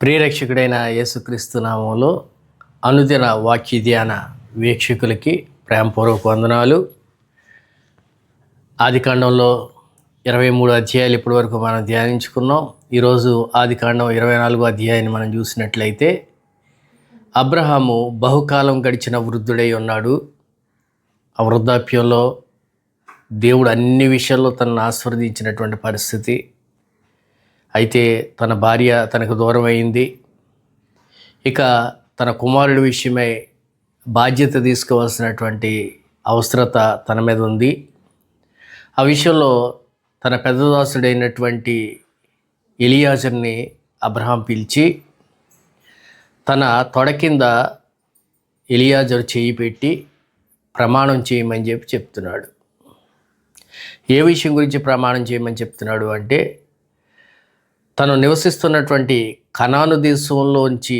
ప్రియరక్షకుడైన యేసుక్రీస్తు నామంలో అనుదిన వాక్య ధ్యాన వీక్షకులకి ప్రేమపూర్వక వందనాలు. ఆదికాండంలో 23 అధ్యాయాలు ఇప్పటి వరకు మనం ధ్యానించుకున్నాం. ఈరోజు ఆదికాండం 24వ అధ్యాయాన్ని మనం చూసినట్లయితే, అబ్రహాము బహుకాలం గడిచిన వృద్ధుడై ఉన్నాడు. ఆ వృద్ధాప్యంలో దేవుడు అన్ని విషయాల్లో తనను ఆశీర్వదించినటువంటి పరిస్థితి. అయితే తన భార్య తనకు దూరం అయింది. ఇక తన కుమారుడి విషయమై బాధ్యత తీసుకోవాల్సినటువంటి అవసరత తన మీద ఉంది. ఆ విషయంలో తన పెద్దదాసుడైనటువంటి ఎలియాజర్ని అబ్రహాం పిలిచి తన తొడ కింద ఎలియాజరు చేయి పెట్టి ప్రమాణం చేయమని చెప్తున్నాడు. ఏ విషయం గురించి ప్రమాణం చేయమని చెప్తున్నాడు అంటే, తను నివసిస్తున్నటువంటి కనాను దేశంలోంచి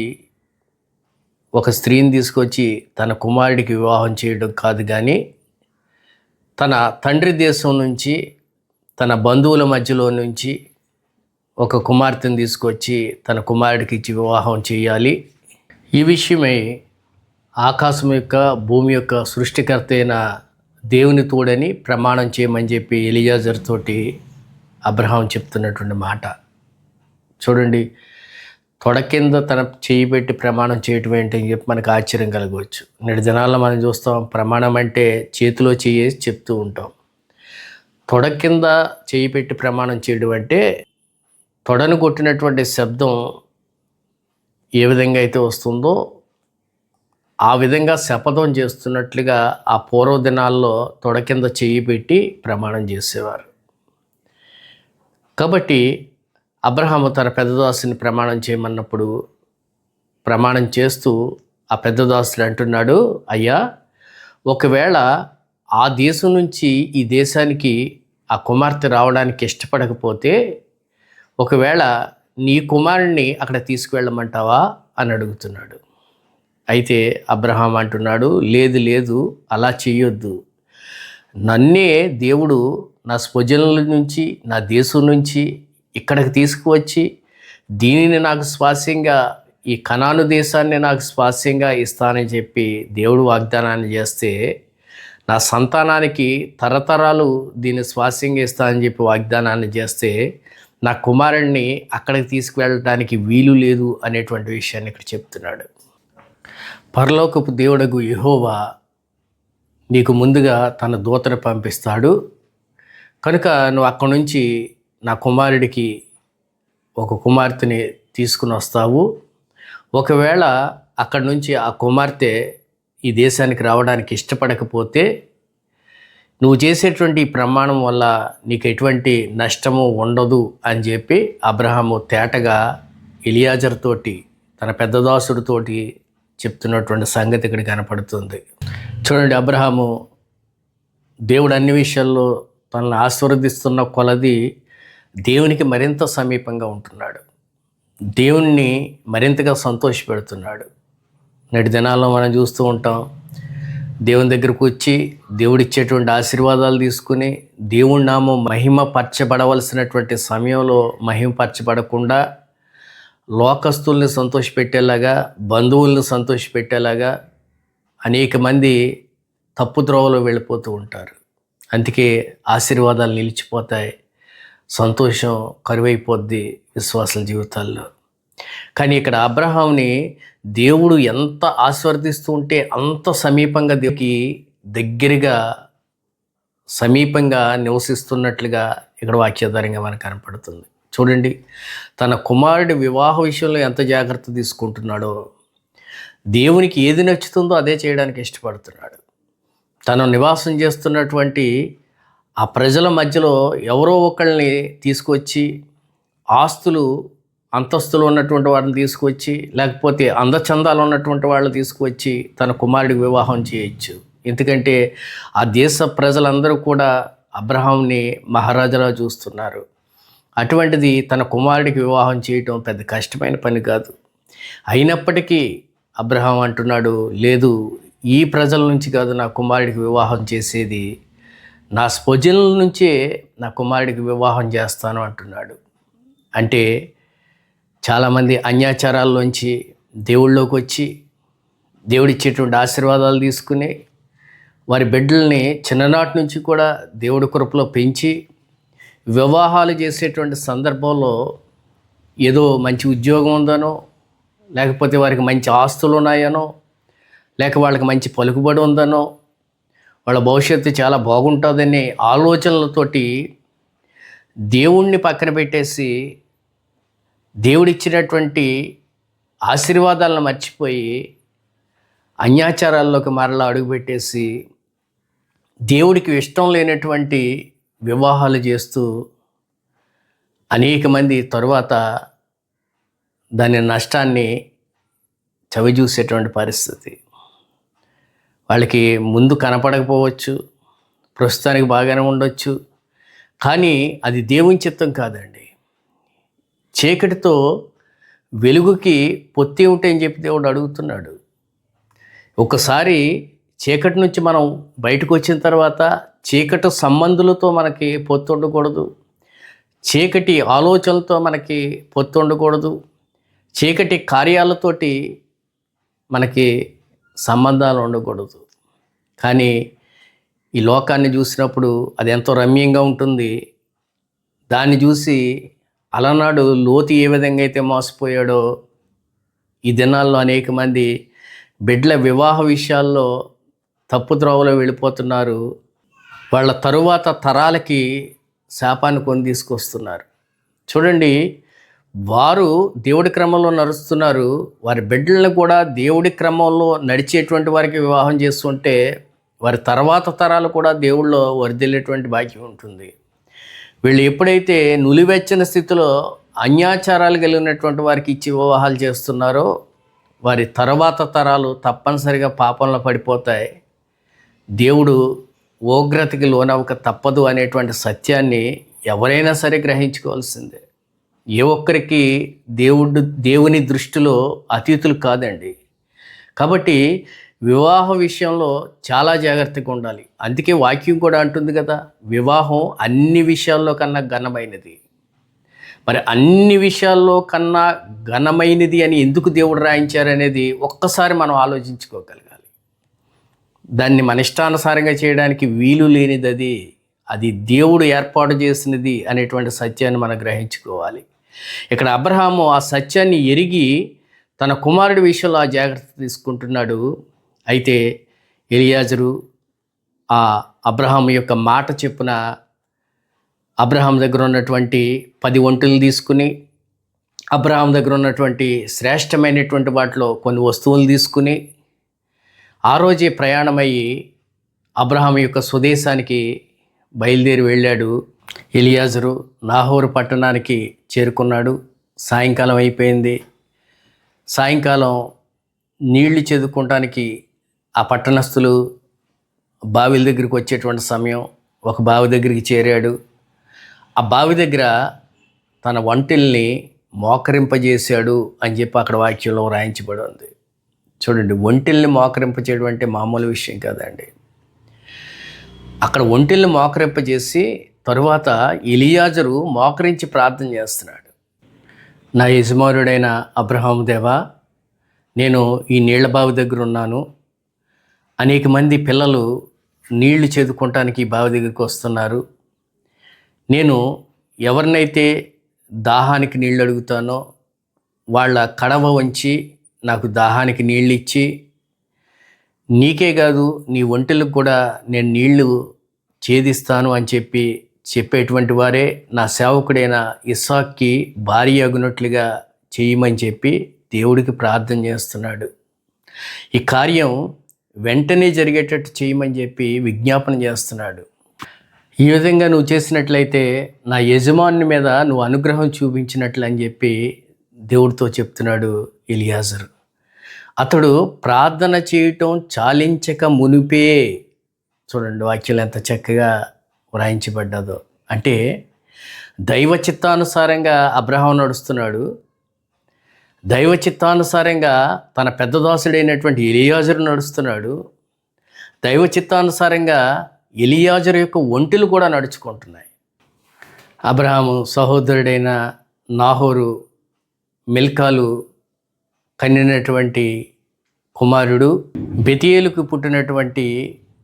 ఒక స్త్రీని తీసుకొచ్చి తన కుమారుడికి వివాహం చేయడం కాదు, కానీ తన తండ్రి దేశం నుంచి, తన బంధువుల మధ్యలో నుంచి ఒక కుమార్తెను తీసుకొచ్చి తన కుమారుడికి ఇచ్చి వివాహం చేయాలి. ఈ విషయమై ఆకాశం యొక్క భూమి యొక్క సృష్టికర్త అయిన దేవుని తోడని ప్రమాణం చేయమని చెప్పి ఎలియాజర్ తోటి అబ్రహాం చెప్తున్నటువంటి మాట చూడండి. తొడ కింద తన చేయి పెట్టి ప్రమాణం చేయటం ఏంటని చెప్పి మనకు ఆశ్చర్యం కలగవచ్చు. నేటి దినాల్లో మనం చూస్తాం, ప్రమాణం అంటే చేతిలో చేసి చెప్తూ ఉంటాం. తొడ కింద చేయి పెట్టి ప్రమాణం చేయడం అంటే, తొడను కొట్టినటువంటి శబ్దం ఏ విధంగా అయితే వస్తుందో ఆ విధంగా శపథం చేస్తున్నట్లుగా ఆ పూర్వ దినాల్లో తొడ కింద చేయి పెట్టి ప్రమాణం చేసేవారు. కాబట్టి అబ్రహాము తన పెద్దదాసుని ప్రమాణం చేయమన్నప్పుడు ప్రమాణం చేస్తూ ఆ పెద్దదాసుడు అంటున్నాడు, అయ్యా, ఒకవేళ ఆ దేశం నుంచి ఈ దేశానికి ఆ కుమార్తె రావడానికి ఇష్టపడకపోతే, ఒకవేళ నీ కుమారుణ్ణి అక్కడ తీసుకువెళ్ళమంటావా అని అడుగుతున్నాడు. అయితే అబ్రహాం అంటున్నాడు, లేదు లేదు, అలా చెయ్యొద్దు. నన్నే దేవుడు నా స్వజనుల నుంచి, నా దేశం నుంచి ఇక్కడికి తీసుకువచ్చి దీనిని నాకు స్వాస్యంగా, ఈ కనాను దేశాన్ని నాకు స్వాస్యంగా ఇస్తానని చెప్పి దేవుడు వాగ్దానాన్ని చేస్తే, నా సంతానానికి తరతరాలు దీన్ని స్వాస్యంగా ఇస్తానని చెప్పి వాగ్దానాన్ని చేస్తే, నా కుమారుణ్ణి అక్కడికి తీసుకువెళ్ళడానికి వీలు లేదు అనేటువంటి విషయాన్ని ఇక్కడ చెప్తున్నాడు. పరలోకపు దేవుడగు యెహోవా నీకు ముందుగా తన దూతను పంపిస్తాడు కనుక నువ్వు అక్కడి నుంచి నా కుమారుడికి ఒక కుమార్తెని తీసుకుని వస్తావు. ఒకవేళ అక్కడి నుంచి ఆ కుమార్తె ఈ దేశానికి రావడానికి ఇష్టపడకపోతే, నువ్వు చేసేటువంటి ఈ ప్రమాణం వల్ల నీకు ఎటువంటి నష్టము ఉండదు అని చెప్పి అబ్రహాము తేటగా ఎలియాజర్ తోటి, తన పెద్దదాసుడితోటి చెప్తున్నటువంటి సంగతి ఇక్కడ కనపడుతుంది. చూడండి, అబ్రహాము దేవుడు అన్ని విషయాల్లో తనను ఆశీర్వదిస్తున్న కొలది దేవునికి మరింత సమీపంగా ఉంటున్నాడు. దేవుణ్ణి మరింతగా సంతోషపెడుతున్నాడు. నేటి దినాల్లో మనం చూస్తూ ఉంటాం, దేవుని దగ్గరకు వచ్చి దేవుడిచ్చేటువంటి ఆశీర్వాదాలు తీసుకుని దేవుడి నామం మహిమపరచబడవలసినటువంటి సమయంలో మహిమపరచబడకుండా, లోకస్తుల్ని సంతోషపెట్టేలాగా, బంధువుల్ని సంతోషపెట్టేలాగా అనేక మంది తప్పుద్రోవలో వెళ్ళిపోతూ ఉంటారు. అందుకే ఆశీర్వాదాలు నిలిచిపోతాయి, సంతోషం కరువైపోద్ది విశ్వాసుల జీవితాల్లో. కానీ ఇక్కడ అబ్రహాంని దేవుడు ఎంత ఆశీర్వదిస్తూ ఉంటే అంత సమీపంగా, దేవుడికి దగ్గరగా సమీపంగా నివసిస్తున్నట్లుగా ఇక్కడ వాక్యాధారంగా మనకు కనపడుతుంది. చూడండి, తన కుమారుడి వివాహ విషయంలో ఎంత జాగ్రత్త తీసుకుంటున్నాడో, దేవునికి ఏది నచ్చుతుందో అదే చేయడానికి ఇష్టపడుతున్నాడు. తను నివాసం చేస్తున్నటువంటి ఆ ప్రజల మధ్యలో ఎవరో ఒకళ్ళని తీసుకొచ్చి, ఆస్తులు అంతస్తులు ఉన్నటువంటి వారిని తీసుకొచ్చి, లేకపోతే అందచందాలు ఉన్నటువంటి వాళ్ళని తీసుకువచ్చి తన కుమారుడికి వివాహం చేయొచ్చు. ఎందుకంటే ఆ దేశ ప్రజలందరూ కూడా అబ్రహాంని మహారాజులా చూస్తున్నారు. అటువంటిది తన కుమారుడికి వివాహం చేయటం పెద్ద కష్టమైన పని కాదు. అయినప్పటికీ అబ్రహాం అంటున్నాడు, లేదు, ఈ ప్రజల నుంచి కాదు నా కుమారుడికి వివాహం చేసేది, నా స్వజనుల నుంచే నా కుమారుడికి వివాహం చేస్తాను అంటున్నాడు. అంటే చాలామంది అన్యాచారాల్లోంచి దేవుళ్ళలోకి వచ్చి దేవుడిచ్చేటువంటి ఆశీర్వాదాలు తీసుకుని వారి బిడ్డల్ని చిన్ననాటి నుంచి కూడా దేవుడి కృపలో పెంచి వివాహాలు చేసేటువంటి సందర్భంలో ఏదో మంచి ఉద్యోగం ఉందనో, లేకపోతే వారికి మంచి ఆస్తులు ఉన్నాయనో, లేక వాళ్ళకి మంచి పలుకుబడి ఉందనో, వాళ్ళ భవిష్యత్తు చాలా బాగుంటుందనే ఆలోచనలతోటి దేవుణ్ణి పక్కన పెట్టేసి దేవుడిచ్చినటువంటి ఆశీర్వాదాలను మర్చిపోయి అన్యాచారాల్లోకి మరలా అడుగుపెట్టేసి దేవుడికి ఇష్టం లేనటువంటి వివాహాలు చేస్తూ అనేక మంది తరువాత దాని నష్టాన్ని చవిచూసేటువంటి పరిస్థితి. వాళ్ళకి ముందు కనపడకపోవచ్చు, ప్రస్తుతానికి బాగానే ఉండొచ్చు, కానీ అది దేవుని చిత్తం కాదండి. చీకటితో వెలుగుకి పొత్తి ఉంటే అని చెప్పి దేవుడు అడుగుతున్నాడు. ఒకసారి చీకటి నుంచి మనం బయటకు వచ్చిన తర్వాత చీకటి సంబంధులతో మనకి పొత్తు ఉండకూడదు, చీకటి ఆలోచనలతో మనకి పొత్తు ఉండకూడదు, చీకటి కార్యాలతోటి మనకి సంబంధాలు ఉండకూడదు. కానీ ఈ లోకాన్ని చూసినప్పుడు అది ఎంతో రమ్యంగా ఉంటుంది. దాన్ని చూసి అలనాడు లోతు ఏ విధంగా అయితే మోసపోయాడో ఈ దినాల్లో అనేక మంది బిడ్డల వివాహ విషయాల్లో తప్పుద్రోవలో వెళ్ళిపోతున్నారు. వాళ్ళ తరువాత తరాలకి శాపాన్ని కొని తీసుకొస్తున్నారు. చూడండి, వారు దేవుడి క్రమంలో నడుస్తున్నారు, వారి బిడ్డలను కూడా దేవుడి క్రమంలో నడిచేటువంటి వారికి వివాహం చేస్తుంటే వారి తర్వాత తరాలు కూడా దేవుళ్ళో వర్ధిల్లేటువంటి భాగ్యం ఉంటుంది. వీళ్ళు ఎప్పుడైతే నులివెచ్చని స్థితిలో అన్యాచారాలు కలిగినటువంటి వారికి ఇచ్చి వివాహాలు చేస్తున్నారో వారి తర్వాత తరాలు తప్పనిసరిగా పాపంలో పడిపోతాయి. దేవుడు ఉగ్రతకి లోనవక తప్పదు అనేటువంటి సత్యాన్ని ఎవరైనా సరే గ్రహించుకోవాల్సిందే. ఏ ఒక్కరికి దేవుని దృష్టిలో అతీతులు కాదండి. కాబట్టి వివాహ విషయంలో చాలా జాగ్రత్తగా ఉండాలి. అందుకే వాక్యం కూడా అంటుంది కదా, వివాహం అన్ని విషయాల్లో కన్నా ఘనమైనది. మరి అన్ని విషయాల్లో కన్నా ఘనమైనది అని ఎందుకు దేవుడు రాయించారనేది ఒక్కసారి మనం ఆలోచించుకోగలగాలి. దాన్ని మన ఇష్టానుసారంగా చేయడానికి వీలు లేనిది, అది దేవుడు ఏర్పాటు చేసినది అనేటువంటి సత్యాన్ని మనం గ్రహించుకోవాలి. ఇక్కడ అబ్రహాము ఆ సత్యాన్ని ఎరిగి తన కుమారుడి విషయంలో ఆ జాగ్రత్త తీసుకుంటున్నాడు. అయితే ఎలియాజరు ఆ అబ్రహాము యొక్క మాట చెప్పున అబ్రహాం దగ్గర ఉన్నటువంటి 10 ఒంటెలు తీసుకుని, అబ్రహాం దగ్గర ఉన్నటువంటి శ్రేష్టమైనటువంటి వాటిలో కొన్ని వస్తువులు తీసుకుని ఆ రోజే ప్రయాణమయ్యి అబ్రహాం యొక్క స్వదేశానికి బయలుదేరి వెళ్ళాడు. ఎలియాజరు నాహోరు పట్టణానికి చేరుకున్నాడు. సాయంకాలం అయిపోయింది. సాయంకాలం నీళ్లు చెదుకోవటానికి ఆ పట్టణస్థులు బావిల దగ్గరికి వచ్చేటువంటి సమయం. ఒక బావి దగ్గరికి చేరాడు. ఆ బావి దగ్గర తన ఒంటెల్ని మోకరింపజేశాడు అని చెప్పి అక్కడ వాక్యంలో రాయించబడి ఉంది. చూడండి, ఒంటెల్ని మోకరింపజేయడం అంటే మామూలు విషయం కాదండి. అక్కడ ఒంటెల్ని మోకరింపజేసి తరువాత ఎలియాజరు మోకరించి ప్రార్థన చేస్తున్నాడు. నా యజమానుడైన అబ్రహాము దేవా, నేను ఈ నీళ్ల బావి దగ్గర ఉన్నాను. అనేక మంది పిల్లలు నీళ్లు చేదుకోవటానికి ఈ బావి దగ్గరికి వస్తున్నారు. నేను ఎవరినైతే దాహానికి నీళ్ళు అడుగుతానో వాళ్ళ కడవ వంచి నాకు దాహానికి నీళ్ళు ఇచ్చి, నీకే కాదు నీ ఒంటెలకు కూడా నేను నీళ్లు ఛేదిస్తాను అని చెప్పేటువంటి వారే నా సేవకుడైన ఇస్సాక్కి భార్య అగునట్లుగా చేయమని చెప్పి దేవుడికి ప్రార్థన చేస్తున్నాడు. ఈ కార్యం వెంటనే జరిగేటట్టు చేయమని చెప్పి విజ్ఞాపన చేస్తున్నాడు. ఈ విధంగా నువ్వు చేసినట్లయితే నా యజమాని మీద నువ్వు అనుగ్రహం చూపించినట్లు అని చెప్పి దేవుడితో చెప్తున్నాడు ఎలియాజరు. అతడు ప్రార్థన చేయటం చాలించక మునిపే, చూడండి వాక్యాలు ఎంత చక్కగా వ్రాయించబడ్డాదో. అంటే దైవ చిత్తానుసారంగా అబ్రహాం నడుస్తున్నాడు. దైవ చిత్తానుసారంగా తన పెద్ద దాసుడైనటువంటి ఎలియాజరు నడుస్తున్నాడు. దైవ చిత్తానుసారంగా ఎలియాజరు యొక్క ఒంటెలు కూడా నడుచుకుంటున్నాయి. అబ్రహాము సహోదరుడైన నాహోరు మిల్కాలు కనినటువంటి కుమారుడు. బెతియేలుకు పుట్టినటువంటి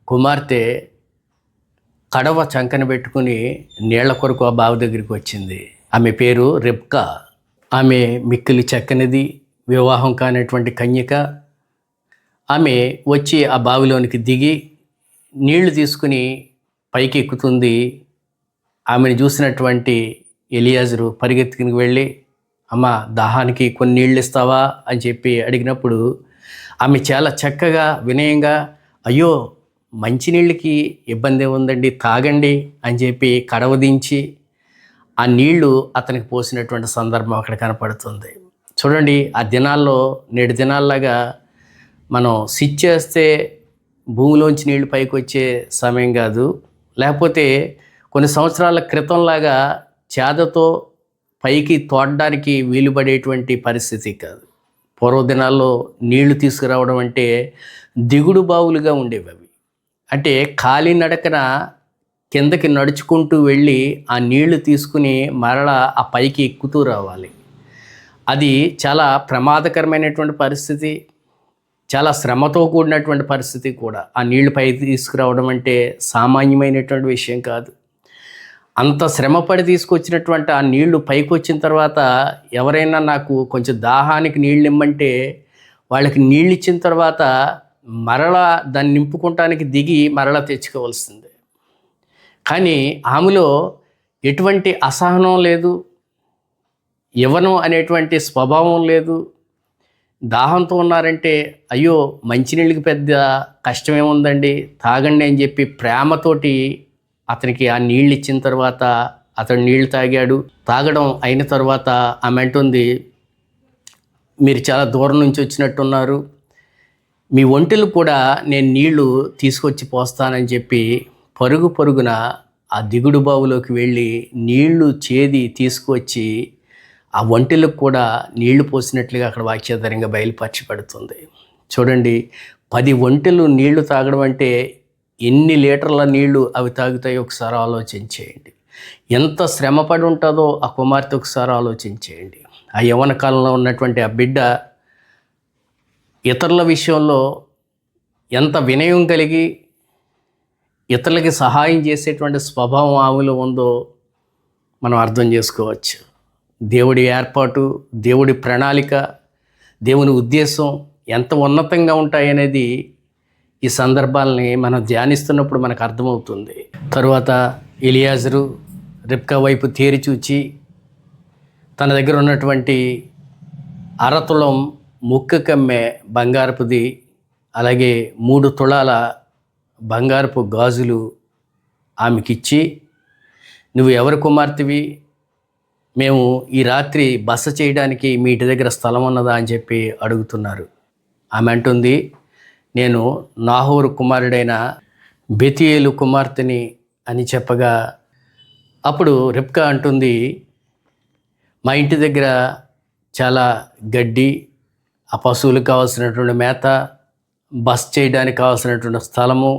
కుమార్తె కడవ చంకన పెట్టుకుని నీళ్ల కొరకు ఆ బావి దగ్గరికి వచ్చింది. ఆమె పేరు రెబ్కా. ఆమె మిక్కిలి చక్కనిది, వివాహం కానటువంటి కన్యక. ఆమె వచ్చి ఆ బావిలోనికి దిగి నీళ్లు తీసుకుని పైకి ఎక్కుతుంది. ఆమెను చూసినటువంటి ఎలియాజరు పరిగెత్తుకుని వెళ్ళి, అమ్మ దాహానికి కొన్ని నీళ్ళు ఇస్తావా అని చెప్పి అడిగినప్పుడు ఆమె చాలా చక్కగా వినయంగా, అయ్యో మంచినీళ్ళకి ఇబ్బంది ఉందండి, తాగండి అని చెప్పి కడవ దించి ఆ నీళ్లు అతనికి పోసినటువంటి సందర్భం అక్కడ కనపడుతుంది. చూడండి, ఆ దినాల్లో నేటి దినాల్లాగా మనం స్విచ్ చేస్తే భూమిలోంచి నీళ్లు పైకి వచ్చే సమయం కాదు. లేకపోతే కొన్ని సంవత్సరాల క్రితంలాగా చేదతో పైకి తోడడానికి వీలుపడేటువంటి పరిస్థితి కాదు. పూర్వదినాల్లో నీళ్లు తీసుకురావడం అంటే దిగుడు బావులుగా ఉండేవి. అవి అంటే కాలినడకన కిందకి నడుచుకుంటూ వెళ్ళి ఆ నీళ్లు తీసుకుని మరలా ఆ పైకి ఎక్కుతూ రావాలి. అది చాలా ప్రమాదకరమైనటువంటి పరిస్థితి, చాలా శ్రమతో కూడినటువంటి పరిస్థితి కూడా. ఆ నీళ్లు పైకి తీసుకురావడం అంటే సామాన్యమైనటువంటి విషయం కాదు. అంత శ్రమపడి తీసుకొచ్చినటువంటి ఆ నీళ్లు పైకి వచ్చిన తర్వాత ఎవరైనా నాకు కొంచెం దాహానికి నీళ్ళు ఇమ్మంటే వాళ్ళకి నీళ్ళు ఇచ్చిన తర్వాత మరలా దాన్ని నింపుకోవటానికి దిగి మరలా తెచ్చుకోవాల్సిందే. కానీ ఆమెలో ఎటువంటి అసహనం లేదు, ఇవ్వను అనేటువంటి స్వభావం లేదు. దాహంతో ఉన్నారంటే అయ్యో మంచినీళ్ళకి పెద్ద కష్టమేముందండి, తాగండి అని చెప్పి ప్రేమతోటి అతనికి ఆ నీళ్ళు ఇచ్చిన తర్వాత అతడు నీళ్లు తాగాడు. తాగడం అయిన తర్వాత ఆమె అంటుంది, మీరు చాలా దూరం నుంచి వచ్చినట్టున్నారు, మీ ఒంటెలు కూడా నేను నీళ్లు తీసుకొచ్చి పోస్తానని చెప్పి పరుగు పరుగున ఆ దిగుడు బావులోకి వెళ్ళి నీళ్లు చేది తీసుకొచ్చి ఆ ఒంటెలకు కూడా నీళ్లు పోసినట్లుగా అక్కడ వాక్యాధారంగా బయలుపరచబడుతుంది. చూడండి, 10 ఒంటెలు నీళ్లు తాగడం అంటే ఎన్ని లీటర్ల నీళ్లు అవి తాగుతాయో ఒకసారి ఆలోచించేయండి. ఎంత శ్రమపడి ఉంటుందో ఆ కుమార్తె ఒకసారి ఆలోచించేయండి. ఆ యవ్వన కాలంలో ఉన్నటువంటి ఆ బిడ్డ ఇతరుల విషయంలో ఎంత వినయం కలిగి ఇతరులకి సహాయం చేసేటువంటి స్వభావం ఆమెలో ఉందో మనం అర్థం చేసుకోవచ్చు. దేవుడి ఏర్పాటు, దేవుడి ప్రణాళిక, దేవుని ఉద్దేశం ఎంత ఉన్నతంగా ఉంటాయనేది ఈ సందర్భాలని మనం ధ్యానిస్తున్నప్పుడు మనకు అర్థమవుతుంది. తరువాత ఎలియాజరు రెబ్కా వైపు తేరి చూచి తన దగ్గర ఉన్నటువంటి అరతులం ముక్క కమ్మె బంగారపుది, అలాగే 3 తులాల బంగారపు గాజులు ఆమెకిచ్చి, నువ్వు ఎవరి కుమార్తెవి, మేము ఈ రాత్రి బస చేయడానికి మీ ఇంటి దగ్గర స్థలం ఉన్నదా అని చెప్పి అడుగుతున్నారు. ఆమె అంటుంది, నేను నాహోరు కుమారుడైన బెతియేలు కుమార్తెని అని చెప్పగా, అప్పుడు రెబ్కా అంటుంది, మా ఇంటి దగ్గర చాలా గడ్డి, ఆ పశువులకు కావాల్సినటువంటి మేత, బస్ చేయడానికి కావాల్సినటువంటి స్థలము,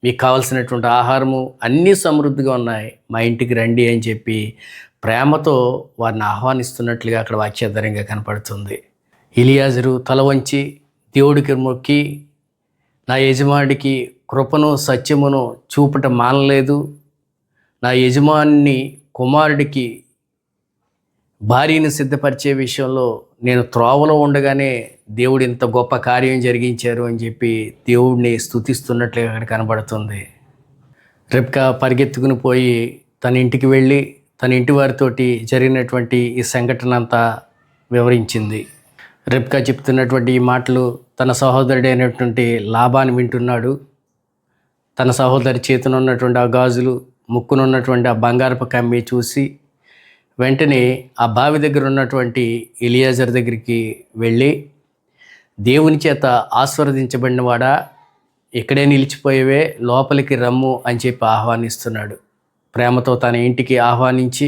మీకు కావాల్సినటువంటి ఆహారము అన్నీ సమృద్ధిగా ఉన్నాయి, మా ఇంటికి రండి అని చెప్పి ప్రేమతో వారిని ఆహ్వానిస్తున్నట్లుగా అక్కడ వాక్యాధారంగా కనపడుతుంది. ఎలియాజరు తల వంచి దేవుడికి మొక్కి, నా యజమానికి కృపను సత్యమును చూపట మానలేదు, నా యజమాని కుమారుడికి భార్యను సిద్ధపరిచే విషయంలో నేను త్రోవలో ఉండగానే దేవుడు ఇంత గొప్ప కార్యం జరిగించారు అని చెప్పి దేవుడిని స్తుతిస్తున్నట్లుగా అక్కడ కనబడుతుంది. రెబ్కా పరిగెత్తుకుని పోయి తన ఇంటికి వెళ్ళి తన ఇంటి వారితోటి జరిగినటువంటి ఈ సంఘటన అంతా వివరించింది. రెబ్కా చెప్తున్నటువంటి ఈ మాటలు తన సహోదరుడైనటువంటి లాబాను వింటున్నాడు. తన సహోదరి చేతిలో ఉన్నటువంటి ఆ గాజులు, ముక్కునున్నటువంటి ఆ బంగారపు కమ్మి చూసి వెంటనే ఆ బావి దగ్గర ఉన్నటువంటి ఎలియాజర్ దగ్గరికి వెళ్ళి, దేవుని చేత ఆశీర్వదించబడినవాడా, ఇక్కడే నిలిచిపోయేవే, లోపలికి రమ్ము అని చెప్పి ఆహ్వానిస్తున్నాడు. ప్రేమతో తన ఇంటికి ఆహ్వానించి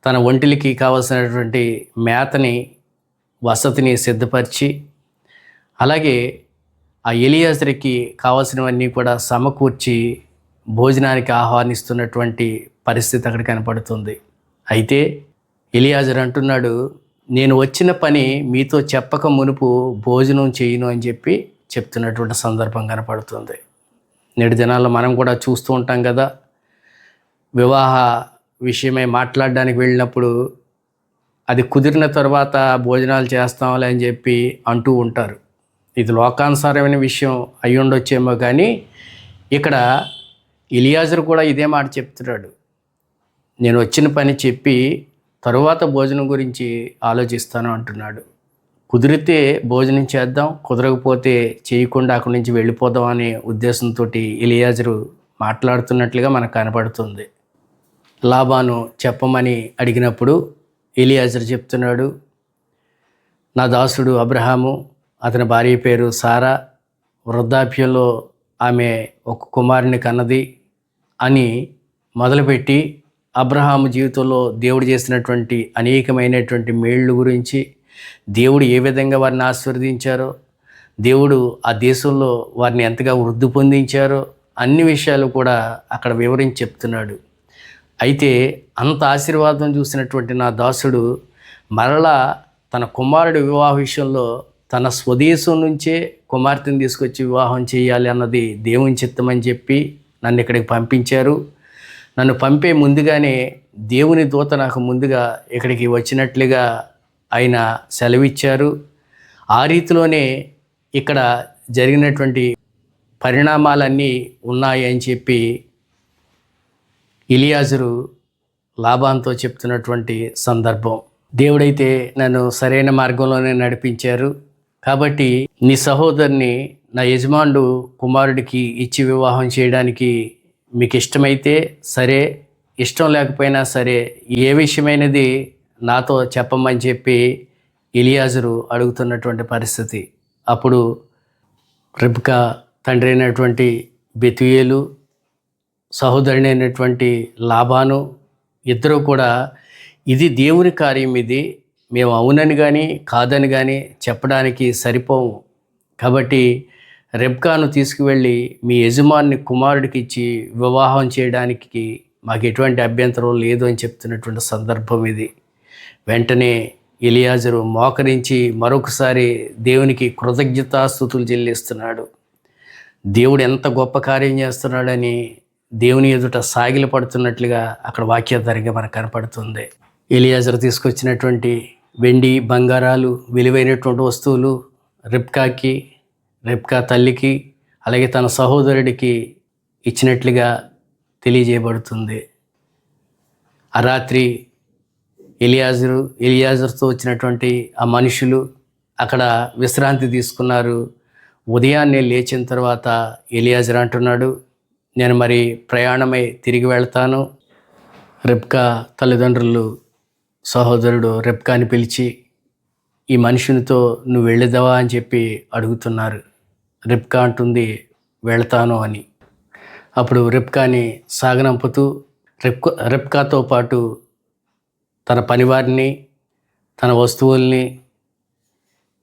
తన ఒంటికి కావలసినటువంటి మేతని, వసతిని సిద్ధపరిచి, అలాగే ఆ ఎలియాజర్కి కావాల్సినవన్నీ కూడా సమకూర్చి భోజనానికి ఆహ్వానిస్తున్నటువంటి పరిస్థితి అక్కడ కనపడుతుంది. అయితే ఎలియాజర్ అంటున్నాడు, నేను వచ్చిన పని మీతో చెప్పక మునుపు భోజనం చేయను అని చెప్పి చెప్తున్నటువంటి సందర్భం కనపడుతుంది. నేటి దినాల్లో మనం కూడా చూస్తూ ఉంటాం కదా, వివాహ విషయమై మాట్లాడడానికి వెళ్ళినప్పుడు అది కుదిరిన తర్వాత భోజనాలు చేస్తాంలే అని చెప్పి అంటూ ఉంటారు. ఇది లోకానుసారమైన విషయం అయి ఉండొచ్చేమో, కానీ ఇక్కడ ఎలియాజరు కూడా ఇదే మాట చెప్తున్నాడు. నేను వచ్చిన పని చెప్పి తరువాత భోజనం గురించి ఆలోచిస్తాను అంటున్నాడు. కుదిరితే భోజనం చేద్దాం, కుదరకపోతే చేయకుండా అక్కడి నుంచి వెళ్ళిపోదాం అనే ఉద్దేశంతో ఎలియాజరు మాట్లాడుతున్నట్లుగా మనకు కనపడుతుంది. లాబాను చెప్పమని అడిగినప్పుడు ఎలియాజరు చెప్తున్నాడు, నా దాసుడు అబ్రహాము, అతని భార్య పేరు సారా, వృద్ధాప్యంలో ఆమె ఒక కుమారుని కన్నది అని మొదలుపెట్టి అబ్రహాము జీవితంలో దేవుడు చేసినటువంటి అనేకమైనటువంటి మేళ్ళు గురించి, దేవుడు ఏ విధంగా వారిని ఆశీర్వదించారో, దేవుడు ఆ దేశంలో వారిని ఎంతగా వృద్ధి పొందించారో అన్ని విషయాలు కూడా అక్కడ వివరించి చెప్తున్నాడు. అయితే అంత ఆశీర్వాదం చూసినటువంటి నా దాసుడు మరలా తన కుమారుడి వివాహ విషయంలో తన స్వదేశం నుంచే కుమార్తెను తీసుకొచ్చి వివాహం చేయాలి అన్నది దేవుని చిత్తమని చెప్పి నన్ను ఇక్కడికి పంపించారు. నన్ను పంపే ముందుగానే దేవుని దూత నాకు ముందుగా ఇక్కడికి వచ్చినట్లుగా ఆయన సెలవిచ్చారు. ఆ రీతిలోనే ఇక్కడ జరిగినటువంటి పరిణామాలన్నీ ఉన్నాయి అని చెప్పి ఎలియాజరు లాబానుతో చెప్తున్నటువంటి సందర్భం. దేవుడైతే నన్ను సరైన మార్గంలోనే నడిపించారు. కాబట్టి నీ సహోదరుని నా యజమానుడు కుమారుడికి ఇచ్చి వివాహం చేయడానికి మీకు ఇష్టమైతే సరే, ఇష్టం లేకపోయినా సరే, ఏ విషయమైనది నాతో చెప్పమని చెప్పి ఎలియాజరు అడుగుతున్నటువంటి పరిస్థితి. అప్పుడు రిబ్కా తండ్రి అయినటువంటి బెతుయేలు, సహోదరుని అయినటువంటి లాబాను ఇద్దరూ కూడా ఇది దేవుని కార్యం, ఇది మేము అవునని కానీ కాదని కానీ చెప్పడానికి సరిపోము, కాబట్టి రెబ్కాను తీసుకువెళ్ళి మీ యజమాని కుమారుడికి ఇచ్చి వివాహం చేయడానికి మాకు ఎటువంటి అభ్యంతరం లేదు అని చెప్తున్నటువంటి సందర్భం ఇది. వెంటనే ఎలియాజరు మోకరించి మరొకసారి దేవునికి కృతజ్ఞతాస్తుతులు చెల్లిస్తున్నాడు. దేవుడు ఎంత గొప్ప కార్యం చేస్తున్నాడని దేవుని ఎదుట సాగిల పడుతున్నట్లుగా అక్కడ వాక్యాధారంగా మనకు కనపడుతుంది. ఎలియాజరు తీసుకొచ్చినటువంటి వెండి బంగారాలు, విలువైనటువంటి వస్తువులు రెబ్కా తల్లికి అలాగే తన సహోదరుడికి ఇచ్చినట్లుగా తెలియజేయబడుతుంది. ఆ రాత్రి ఎలియాజరుతో వచ్చినటువంటి ఆ మనుషులు అక్కడ విశ్రాంతి తీసుకున్నారు. ఉదయాన్నే లేచిన తర్వాత ఎలియాజరు అంటున్నాడు, నేను మరి ప్రయాణమై తిరిగి వెళ్తాను. రెబ్కా తల్లిదండ్రులు సహోదరుడు రెబ్కాని పిలిచి ఈ మనుషునితో నువ్వు వెళ్ళేదావా అని చెప్పి అడుగుతున్నారు. రెబ్కా అంటుంది వెళ్తాను అని. అప్పుడు రెబ్కాని సాగనంపుతూ రెబ్కాతో పాటు తన పనివారిని, తన వస్తువుల్ని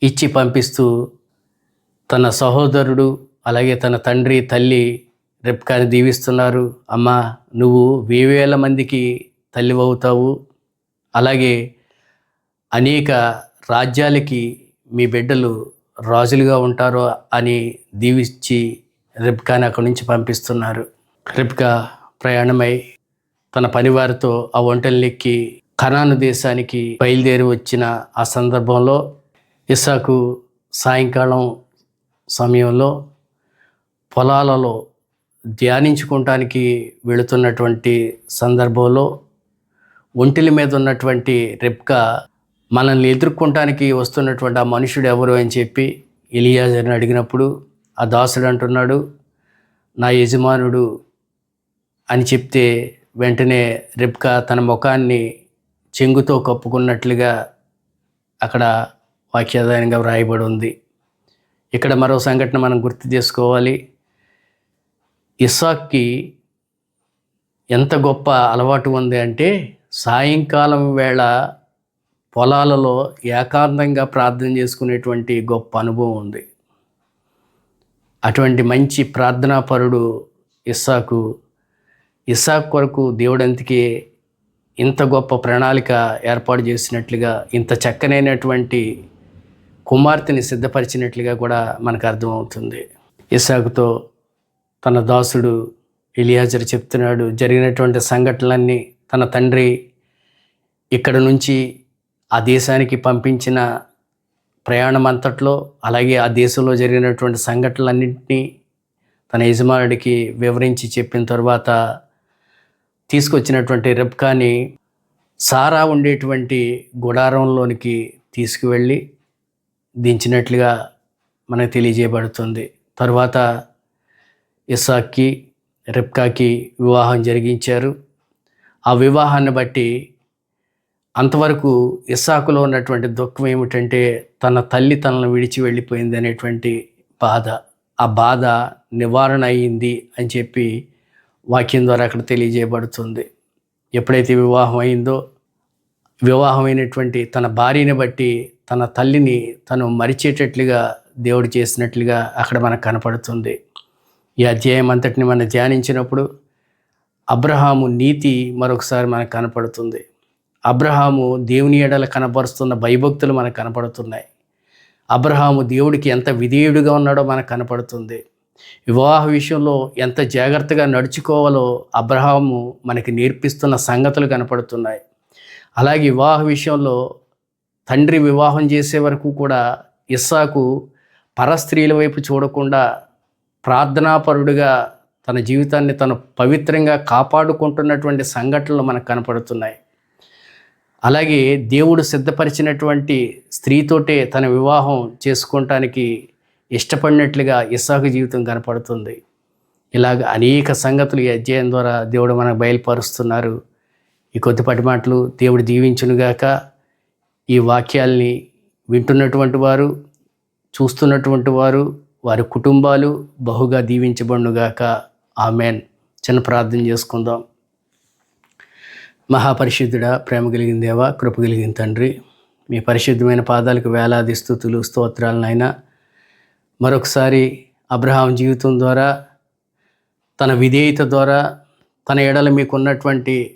ఇచ్చి పంపిస్తూ తన సహోదరుడు అలాగే తన తండ్రి తల్లి రెబ్కాని దీవిస్తున్నారు. అమ్మా, నువ్వు 1000 మందికి తల్లివవుతావు, అలాగే అనేక రాజ్యాలకి మీ బిడ్డలు రాజులుగా ఉంటారు అని దీవించి రెబ్కాని అక్కడి నుంచి పంపిస్తున్నారు. రెబ్కా ప్రయాణమై తన పనివారితో ఆ ఒంటెలెక్కి కనాను దేశానికి బయలుదేరి వచ్చిన ఆ సందర్భంలో ఇస్సాకు సాయంకాలం సమయంలో పొలాలలో ధ్యానించుకోవటానికి వెళుతున్నటువంటి సందర్భంలో ఒంటెల మీద ఉన్నటువంటి రెబ్కా మనల్ని ఎదుర్కొనటానికి వస్తున్నటువంటి ఆ మనుషుడు ఎవరు అని చెప్పి ఎలియాజరుని అడిగినప్పుడు ఆ దాసుడు అంటున్నాడు, నా యజమానుడు అని చెప్తే వెంటనే రెబ్కా తన ముఖాన్ని చెంగుతో కప్పుకున్నట్లుగా అక్కడ వాక్యాధారంగా వ్రాయబడి ఉంది. ఇక్కడ మరో సంఘటన మనం గుర్తు చేసుకోవాలి. ఇస్సాక్కి ఎంత గొప్ప అలవాటు ఉంది అంటే సాయంకాలం వేళ పొలాలలో ఏకాంతంగా ప్రార్థన చేసుకునేటువంటి గొప్ప అనుభవం ఉంది. అటువంటి మంచి ప్రార్థనాపరుడు ఇస్సాకు కొరకు దేవుడు అందుకే ఇంత గొప్ప ప్రణాళిక ఏర్పాటు చేసినట్లుగా, ఇంత చక్కనైనటువంటి కుమార్తెని సిద్ధపరిచినట్లుగా కూడా మనకు అర్థమవుతుంది. ఇస్సాకుతో తన దాసుడు ఎలియాజరు చెప్తున్నాడు, జరిగినటువంటి సంఘటనలన్నీ తన తండ్రి ఇక్కడ నుంచి ఆ దేశానికి పంపించిన ప్రయాణం అంతట్లో, అలాగే ఆ దేశంలో జరిగినటువంటి సంఘటనలన్నింటినీ తన యజమానుడికి వివరించి చెప్పిన తర్వాత తీసుకొచ్చినటువంటి రెబ్కాని సారా ఉండేటువంటి గుడారంలోనికి తీసుకువెళ్ళి దించినట్లుగా మనకు తెలియజేయబడుతుంది. తర్వాత ఇస్సాక్కి రెబ్కాకి వివాహం జరిగించారు. ఆ వివాహాన్ని బట్టి అంతవరకు ఇస్సాకులో ఉన్నటువంటి దుఃఖం ఏమిటంటే తన తల్లి తనను విడిచి వెళ్ళిపోయింది అనేటువంటి బాధ. ఆ బాధ నివారణ అయ్యింది అని చెప్పి వాక్యం ద్వారా అక్కడ తెలియజేయబడుతుంది. ఎప్పుడైతే వివాహం అయిందో, వివాహమైనటువంటి తన భార్యని బట్టి తన తల్లిని తను మరిచేటట్లుగా దేవుడు చేసినట్లుగా అక్కడ మనకు కనపడుతుంది. ఈ అధ్యాయం అంతటిని మనం ధ్యానించినప్పుడు అబ్రహాము నీతి మరొకసారి మనకు కనపడుతుంది. అబ్రహాము దేవుని ఎడల కనపరుస్తున్న భయభక్తులు మనకు కనపడుతున్నాయి. అబ్రహాము దేవుడికి ఎంత విధేయుడిగా ఉన్నాడో మనకు కనపడుతుంది. వివాహ విషయంలో ఎంత జాగ్రత్తగా నడుచుకోవాలో అబ్రహాము మనకి నేర్పిస్తున్న సంగతులు కనపడుతున్నాయి. అలాగే వివాహ విషయంలో తండ్రి వివాహం చేసే వరకు కూడా ఇస్సాకు పరస్త్రీల వైపు చూడకుండా ప్రార్థనాపరుడుగా తన జీవితాన్ని తను పవిత్రంగా కాపాడుకుంటున్నటువంటి సంఘటనలు మనకు కనపడుతున్నాయి. అలాగే దేవుడు సిద్ధపరిచినటువంటి స్త్రీతోటే తన వివాహం చేసుకోవటానికి ఇష్టపడినట్లుగా ఇస్సాకు జీవితం కనపడుతుంది. ఇలాగ అనేక సంగతులు ఈ అధ్యాయం ద్వారా దేవుడు మనకు బయలుపరుస్తున్నారు. ఈ కొద్దిపాటి మాటలు దేవుడు దీవించునుగాక. ఈ వాక్యాల్ని వింటున్నటువంటి వారు, చూస్తున్నటువంటి వారు, వారి కుటుంబాలు బహుగా దీవించబడునుగాక. ఆమెన్. చిన్న ప్రార్థన చేసుకుందాం. మహాపరిశుద్ధుడా, ప్రేమ కలిగిన దేవా, కృప కలిగిన తండ్రి, మీ పరిశుద్ధమైన పాదాలకు వేలాది స్తుతులు స్తోత్రాలనైనా మరొకసారి అబ్రహాం జీవితం ద్వారా, తన విధేయత ద్వారా, తన ఎడల మీకున్నటువంటి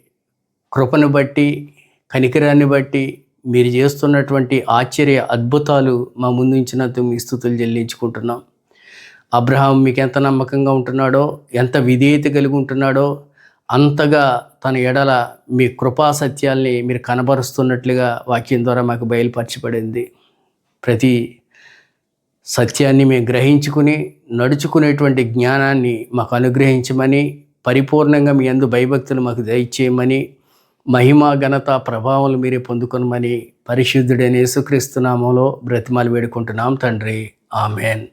కృపను బట్టి, కనికరాన్ని బట్టి, మీరు చేస్తున్నటువంటి ఆశ్చర్య అద్భుతాలు మా ముందుంచినందుకు మీ స్తుతులు చెల్లించుకుంటున్నాం. అబ్రహాం మీకు ఎంత నమ్మకంగా ఉంటున్నాడో, ఎంత విధేయత కలిగి ఉంటున్నాడో అంతగా తన ఎడల మీ కృపా సత్యాల్ని మీరు కనబరుస్తున్నట్లుగా వాక్యం ద్వారా మాకు బయలుపరచబడింది. ప్రతి సత్యాన్ని మేము గ్రహించుకుని నడుచుకునేటువంటి జ్ఞానాన్ని మాకు అనుగ్రహించమని, పరిపూర్ణంగా మీ యందు భయభక్తులు మాకు దయచేయమని, మహిమ ఘనత ప్రభావాలు మీరే పొందుకొనమని పరిశుద్ధుడైన యేసుక్రీస్తు నామములో బ్రతిమాలి వేడుకుంటున్నాం తండ్రి. ఆమెన్.